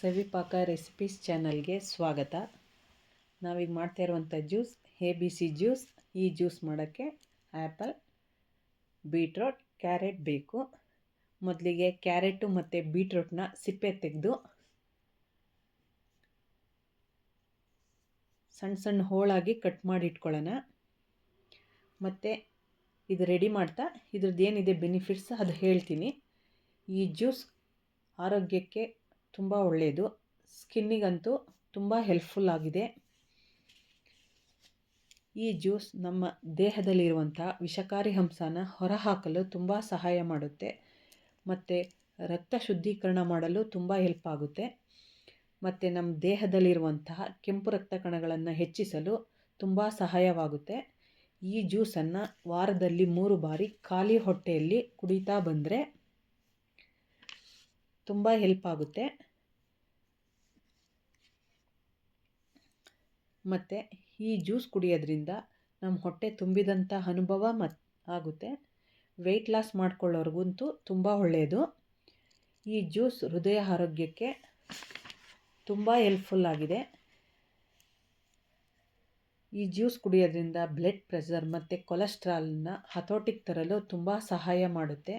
ಸವಿಪಾಕ recipes ಚಾನಲ್ಗೆ ಸ್ವಾಗತ. ನಾವೀಗ ಮಾಡ್ತಾ ಇರುವಂಥ ಜ್ಯೂಸ್ ABC ಜ್ಯೂಸ್. ಈ ಜ್ಯೂಸ್ ಮಾಡೋಕ್ಕೆ ಆ್ಯಪಲ್, ಬೀಟ್ರೋಟ್, ಕ್ಯಾರೆಟ್ ಬೇಕು. ಮೊದಲಿಗೆ ಕ್ಯಾರೆಟು ಮತ್ತು ಬೀಟ್ರೋಟ್ನ ಸಿಪ್ಪೆ ತೆಗೆದು ಸಣ್ಣ ಸಣ್ಣ ಹೋಳಾಗಿ ಕಟ್ ಮಾಡಿ ಇಟ್ಕೊಳ್ಳೋಣ. ಮತ್ತು ಇದು ರೆಡಿ ಮಾಡ್ತಾ ಇದ್ರದ್ದು ಏನಿದೆ ಬೆನಿಫಿಟ್ಸ್ ಅದು ಹೇಳ್ತೀನಿ. ಈ ಜ್ಯೂಸ್ ಆರೋಗ್ಯಕ್ಕೆ ತುಂಬ ಒಳ್ಳೆಯದು, ಸ್ಕಿನ್ನಿಗಂತೂ ತುಂಬ ಹೆಲ್ಪ್ಫುಲ್ ಆಗಿದೆ. ಈ ಜ್ಯೂಸ್ ನಮ್ಮ ದೇಹದಲ್ಲಿರುವಂಥ ವಿಷಕಾರಿ ಅಂಶನ ಹೊರಹಾಕಲು ತುಂಬ ಸಹಾಯ ಮಾಡುತ್ತೆ ಮತ್ತು ರಕ್ತ ಶುದ್ಧೀಕರಣ ಮಾಡಲು ತುಂಬ ಹೆಲ್ಪ್ ಆಗುತ್ತೆ. ಮತ್ತು ನಮ್ಮ ದೇಹದಲ್ಲಿರುವಂತಹ ಕೆಂಪು ರಕ್ತ ಕಣಗಳನ್ನು ಹೆಚ್ಚಿಸಲು ತುಂಬ ಸಹಾಯವಾಗುತ್ತೆ. ಈ ಜ್ಯೂಸನ್ನು ವಾರದಲ್ಲಿ 3 ಬಾರಿ ಖಾಲಿ ಹೊಟ್ಟೆಯಲ್ಲಿ ಕುಡಿತಾ ಬಂದರೆ ತುಂಬ ಹೆಲ್ಪ್ ಆಗುತ್ತೆ. ಮತ್ತು ಈ ಜ್ಯೂಸ್ ಕುಡಿಯೋದ್ರಿಂದ ನಮ್ಮ ಹೊಟ್ಟೆ ತುಂಬಿದಂಥ ಅನುಭವ ಆಗುತ್ತೆ. ವೆಯ್ಟ್ ಲಾಸ್ ಮಾಡ್ಕೊಳ್ಳೋರ್ಗಂತೂ ತುಂಬ ಒಳ್ಳೆಯದು. ಈ ಜ್ಯೂಸ್ ಹೃದಯ ಆರೋಗ್ಯಕ್ಕೆ ತುಂಬ ಹೆಲ್ಪ್ಫುಲ್ ಆಗಿದೆ. ಈ ಜ್ಯೂಸ್ ಕುಡಿಯೋದ್ರಿಂದ ಬ್ಲಡ್ ಪ್ರೆಷರ್ ಮತ್ತು ಕೊಲೆಸ್ಟ್ರಾಲ್ನ ಹತೋಟಿಗೆ ತರಲು ತುಂಬ ಸಹಾಯ ಮಾಡುತ್ತೆ.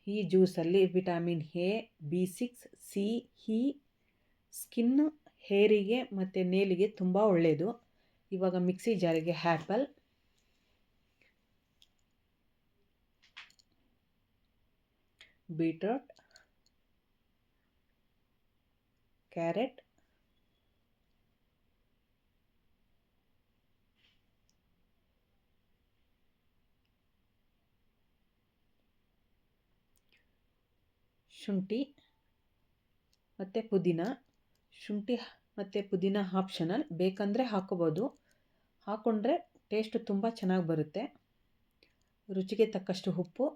ಈ ಜ್ಯೂಸಲ್ಲಿ vitamin A, B6, C, E skin, ಹೇರಿಗೆ ಮತ್ತು ನೇಲಿಗೆ ತುಂಬ ಒಳ್ಳೆಯದು. ಇವಾಗ ಮಿಕ್ಸಿ ಜಾರಿಗೆ ಆ್ಯಪಲ್, ಬೀಟ್ರೋಟ್, ಕ್ಯಾರೆಟ್, ಶುಂಠಿ ಮತ್ತು ಪುದೀನ. ಶುಂಠಿ ಮತ್ತು ಪುದೀನ ಆಪ್ಷನಲ್, ಬೇಕಂದರೆ ಹಾಕೋಬೋದು. ಹಾಕ್ಕೊಂಡ್ರೆ ಟೇಸ್ಟ್ ತುಂಬ ಚೆನ್ನಾಗಿ ಬರುತ್ತೆ. ರುಚಿಗೆ ತಕ್ಕಷ್ಟು ಉಪ್ಪು,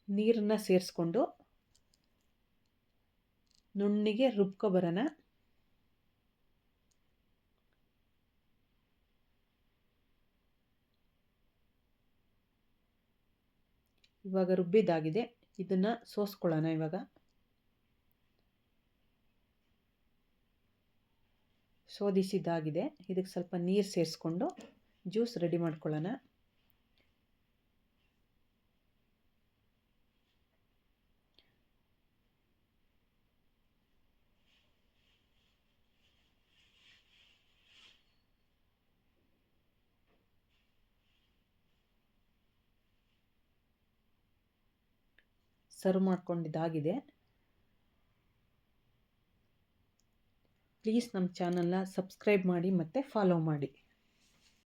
ನೀರನ್ನು ಸೇರಿಸ್ಕೊಂಡು ನುಣ್ಣಿಗೆ ರುಬ್ಕೊಬರೋಣ. ಇವಾಗ ರುಬ್ಬಿದ್ದಾಗಿದೆ, ಇದನ್ನು ಸೋಸ್ಕೊಳ್ಳೋಣ. ಇವಾಗ ಸೋದಿಸಿದ್ದಾಗಿದೆ. ಇದಕ್ಕೆ ಸ್ವಲ್ಪ ನೀರು ಸೇರಿಸ್ಕೊಂಡು ಜ್ಯೂಸ್ ರೆಡಿ ಮಾಡ್ಕೊಳ್ಳೋಣ. ಸರ್ವ್ ಮಾಡ್ಕೊಂಡಿದ್ದಾಗಿದೆ. ಪ್ಲೀಸ್ ನಮ್ಮ ಚಾನಲ್ನ ಸಬ್ಸ್ಕ್ರೈಬ್ ಮಾಡಿ ಮತ್ತು ಫಾಲೋ ಮಾಡಿ.